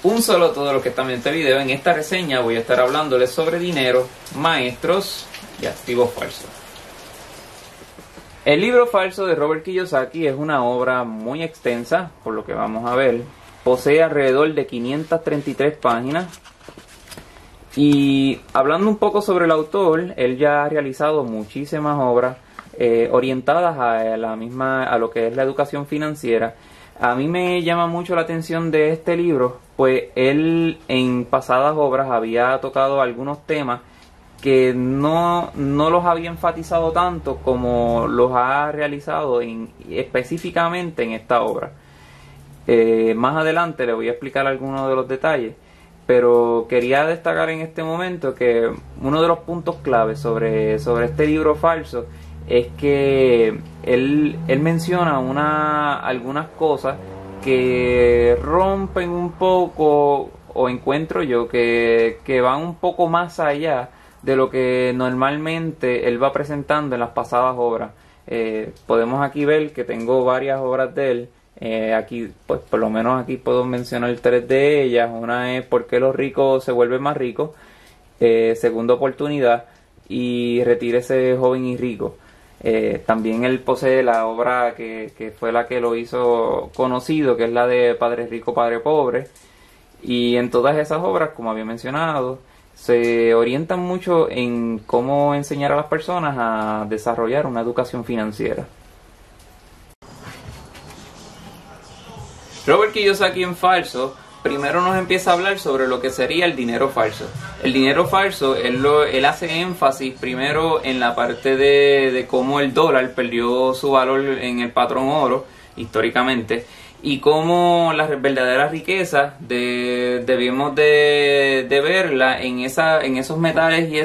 Un saludo a todos los que están viendo este video. En esta reseña voy a estar hablándoles sobre dinero, maestros y activos falsos. El libro falso de Robert Kiyosaki es una obra muy extensa, por lo que vamos a ver. Posee alrededor de 533 páginas. Y hablando un poco sobre el autor, él ya ha realizado muchísimas obras orientadas a lo que es la educación financiera. A mí me llama mucho la atención de este libro, pues él en pasadas obras había tocado algunos temas que no los había enfatizado tanto como los ha realizado específicamente en esta obra. Más adelante le voy a explicar algunos de los detalles, pero quería destacar en este momento que uno de los puntos claves sobre este libro falso es que él menciona algunas cosas que rompen un poco, o encuentro yo, que van un poco más allá de lo que normalmente él va presentando en las pasadas obras. Podemos aquí ver que tengo varias obras de él. Aquí, pues por lo menos aquí puedo mencionar 3 de ellas. Una es ¿Por qué los ricos se vuelven más ricos? Segunda oportunidad y Retírese joven y rico. También él posee la obra que fue la que lo hizo conocido, que es la de Padre Rico, Padre Pobre. Y en todas esas obras, como había mencionado, se orientan mucho en cómo enseñar a las personas a desarrollar una educación financiera. Robert Kiyosaki en falso primero nos empieza a hablar sobre lo que sería el dinero falso. El dinero falso, él hace énfasis primero en la parte de cómo el dólar perdió su valor en el patrón oro, históricamente, y cómo las verdaderas riquezas debemos de verla en esos metales y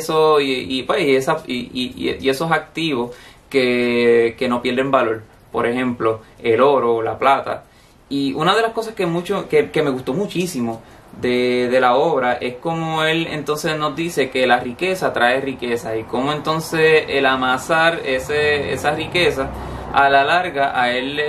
esos activos que no pierden valor. Por ejemplo, el oro, la plata. Y una de las cosas que me gustó muchísimo de la obra es como él entonces nos dice que la riqueza trae riqueza, y cómo entonces el amasar esa riqueza a la larga a él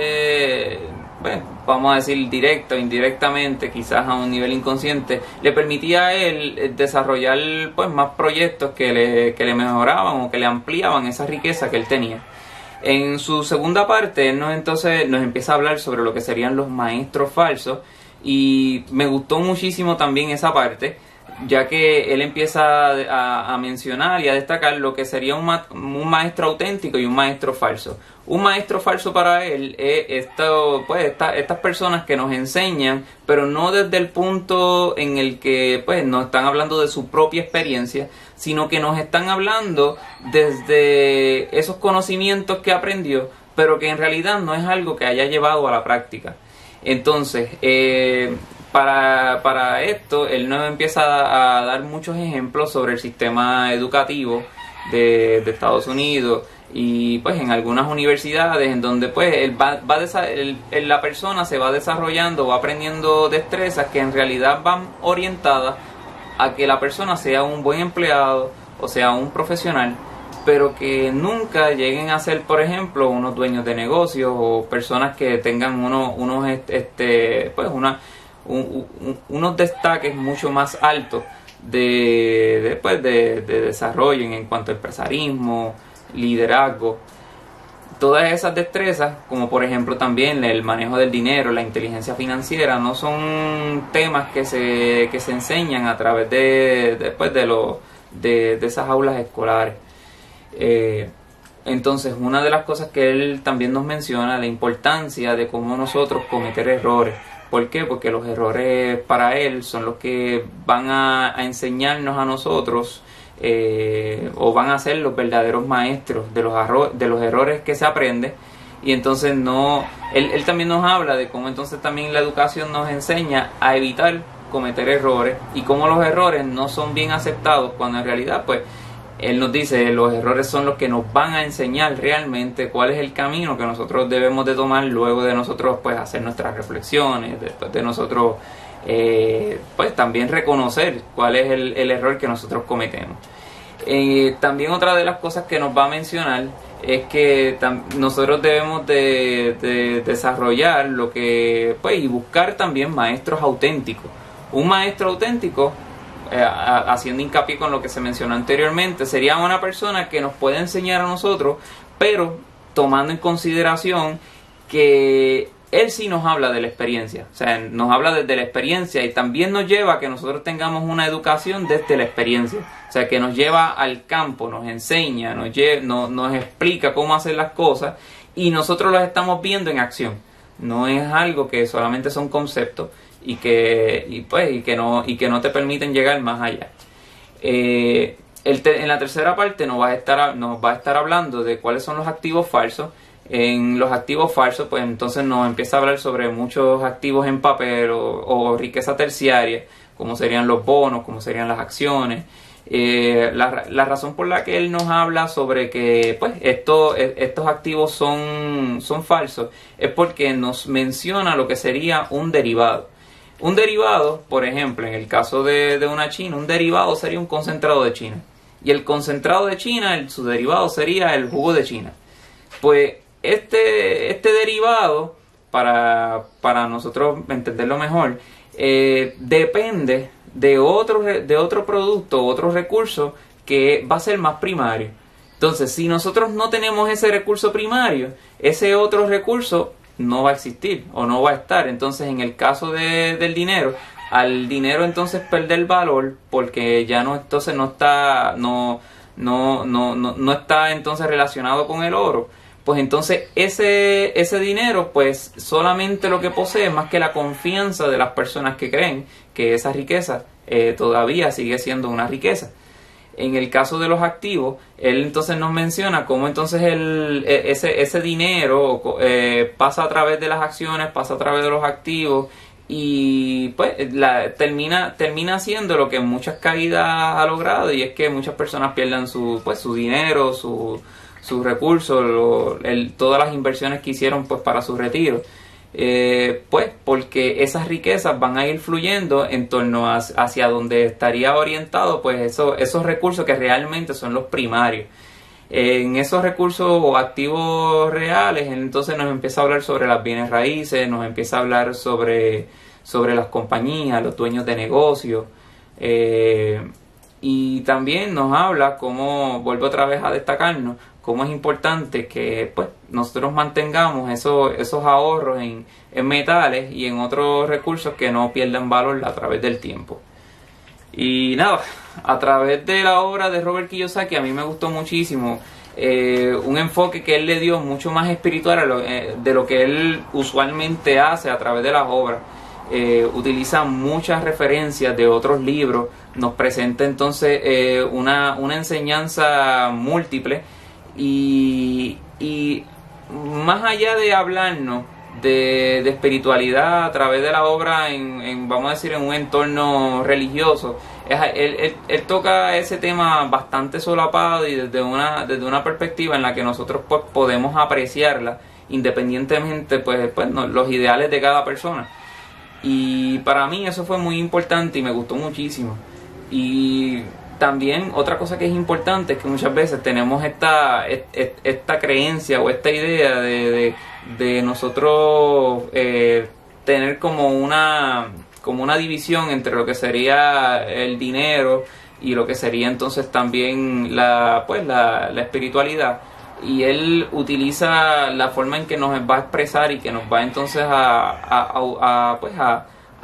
vamos a decir directa o indirectamente, quizás a un nivel inconsciente, le permitía a él desarrollar pues más proyectos que le mejoraban o que le ampliaban esa riqueza que él tenía. En su segunda parte, él nos empieza a hablar sobre lo que serían los maestros falsos, y me gustó muchísimo también esa parte, ya que él empieza a mencionar y a destacar lo que sería un maestro auténtico y un maestro falso. Un maestro falso para él es estas personas que nos enseñan, pero no desde el punto en el que pues nos están hablando de su propia experiencia, sino que nos están hablando desde esos conocimientos que aprendió, pero que en realidad no es algo que haya llevado a la práctica. Entonces, para esto, él nos empieza a dar muchos ejemplos sobre el sistema educativo de Estados Unidos, y pues en algunas universidades en donde pues la persona se va desarrollando, va aprendiendo destrezas que en realidad van orientadas a que la persona sea un buen empleado o sea un profesional, pero que nunca lleguen a ser, por ejemplo, unos dueños de negocios o personas que tengan unos destaques mucho más altos de desarrollo en cuanto a empresarismo, liderazgo. Todas esas destrezas, como por ejemplo también el manejo del dinero, la inteligencia financiera, no son temas que se enseñan a través de esas aulas escolares. Entonces, una de las cosas que él también nos menciona, la importancia de cómo nosotros cometer errores. ¿Por qué? Porque los errores para él son los que van a enseñarnos a nosotros, o van a ser los verdaderos maestros de los errores que se aprende. Y entonces él también nos habla de cómo entonces también la educación nos enseña a evitar cometer errores, y cómo los errores no son bien aceptados, cuando en realidad pues él nos dice los errores son los que nos van a enseñar realmente cuál es el camino que nosotros debemos de tomar luego de nosotros pues hacer nuestras reflexiones, después de nosotros pues también reconocer cuál es el error que nosotros cometemos. También otra de las cosas que nos va a mencionar es que nosotros debemos de desarrollar lo que, pues, y buscar también maestros auténticos. Un maestro auténtico, haciendo hincapié con lo que se mencionó anteriormente, sería una persona que nos puede enseñar a nosotros, pero tomando en consideración que él sí nos habla de la experiencia, o sea, nos habla desde la experiencia y también nos lleva a que nosotros tengamos una educación desde la experiencia, o sea, que nos lleva al campo, nos enseña, nos explica cómo hacer las cosas y nosotros las estamos viendo en acción. No es algo que solamente son conceptos y que no te permiten llegar más allá. En la tercera parte nos va a estar hablando de cuáles son los activos falsos. En los activos falsos, pues entonces nos empieza a hablar sobre muchos activos en papel o riqueza terciaria, como serían los bonos, como serían las acciones. La razón por la que él nos habla sobre que pues estos activos son falsos es porque nos menciona lo que sería un derivado. Un derivado, por ejemplo, en el caso de una China, un derivado sería un concentrado de China. Y el concentrado de China, su derivado sería el jugo de China. Pues este derivado, para nosotros entenderlo mejor, depende de otro producto, otro recurso que va a ser más primario. Entonces, si nosotros no tenemos ese recurso primario, ese otro recurso no va a existir o no va a estar. Entonces, en el caso del dinero, al dinero entonces perder valor porque ya no está entonces relacionado con el oro, pues entonces ese dinero pues solamente lo que posee es más que la confianza de las personas que creen que esa riqueza todavía sigue siendo una riqueza. En el caso de los activos, él entonces nos menciona cómo entonces ese dinero pasa a través de las acciones, pasa a través de los activos y pues termina haciendo lo que en muchas caídas ha logrado, y es que muchas personas pierdan su dinero, sus recursos, todas las inversiones que hicieron pues para su retiro, pues porque esas riquezas van a ir fluyendo en torno hacia donde estaría orientado pues esos recursos que realmente son los primarios. En esos recursos o activos reales, entonces nos empieza a hablar sobre las bienes raíces, nos empieza a hablar sobre las compañías, los dueños de negocios, y también nos habla, como vuelvo otra vez a destacarnos, cómo es importante que pues nosotros mantengamos esos ahorros en metales y en otros recursos que no pierdan valor a través del tiempo. Y nada, a través de la obra de Robert Kiyosaki a mí me gustó muchísimo un enfoque que él le dio mucho más espiritual de lo que él usualmente hace a través de las obras. Utiliza muchas referencias de otros libros, nos presenta entonces una enseñanza múltiple y más allá de hablarnos de espiritualidad a través de la obra vamos a decir, en un entorno religioso, él toca ese tema bastante solapado y desde una perspectiva en la que nosotros pues podemos apreciarla independientemente pues los ideales de cada persona. Y para mí eso fue muy importante y me gustó muchísimo. Y también otra cosa que es importante es que muchas veces tenemos esta creencia o esta idea de nosotros tener como una división entre lo que sería el dinero y lo que sería entonces también la espiritualidad. Y él utiliza la forma en que nos va a expresar y que nos va entonces a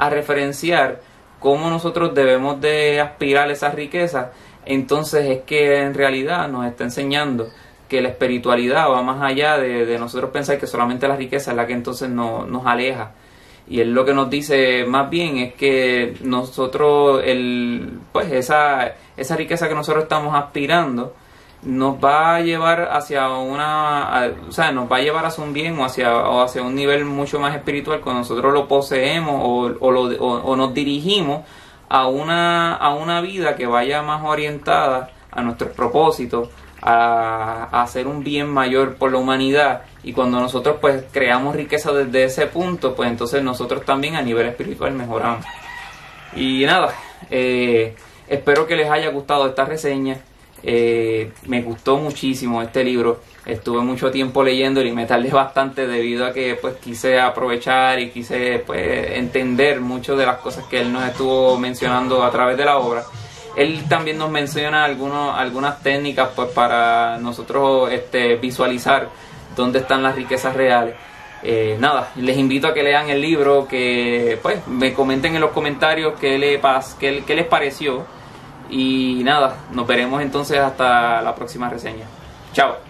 referenciar cómo nosotros debemos de aspirar a esas riquezas. Entonces es que en realidad nos está enseñando que la espiritualidad va más allá de nosotros pensar que solamente la riqueza es la que entonces nos aleja. Y él lo que nos dice más bien es que nosotros, esa riqueza que nosotros estamos aspirando, nos va a llevar hacia nos va a llevar hacia un bien o hacia un nivel mucho más espiritual cuando nosotros lo poseemos o nos dirigimos a una vida que vaya más orientada a nuestros propósitos, a hacer un bien mayor por la humanidad. Y cuando nosotros pues creamos riqueza desde ese punto, pues entonces nosotros también a nivel espiritual mejoramos. Y nada, espero que les haya gustado esta reseña. Me gustó muchísimo este libro. Estuve mucho tiempo leyéndolo y me tardé bastante debido a que pues quise aprovechar y quise pues entender mucho de las cosas que él nos estuvo mencionando a través de la obra. Él también nos menciona algunas técnicas pues para nosotros visualizar dónde están las riquezas reales. Nada, les invito a que lean el libro, que pues me comenten en los comentarios qué les pareció. Y nada, nos veremos entonces hasta la próxima reseña. Chao.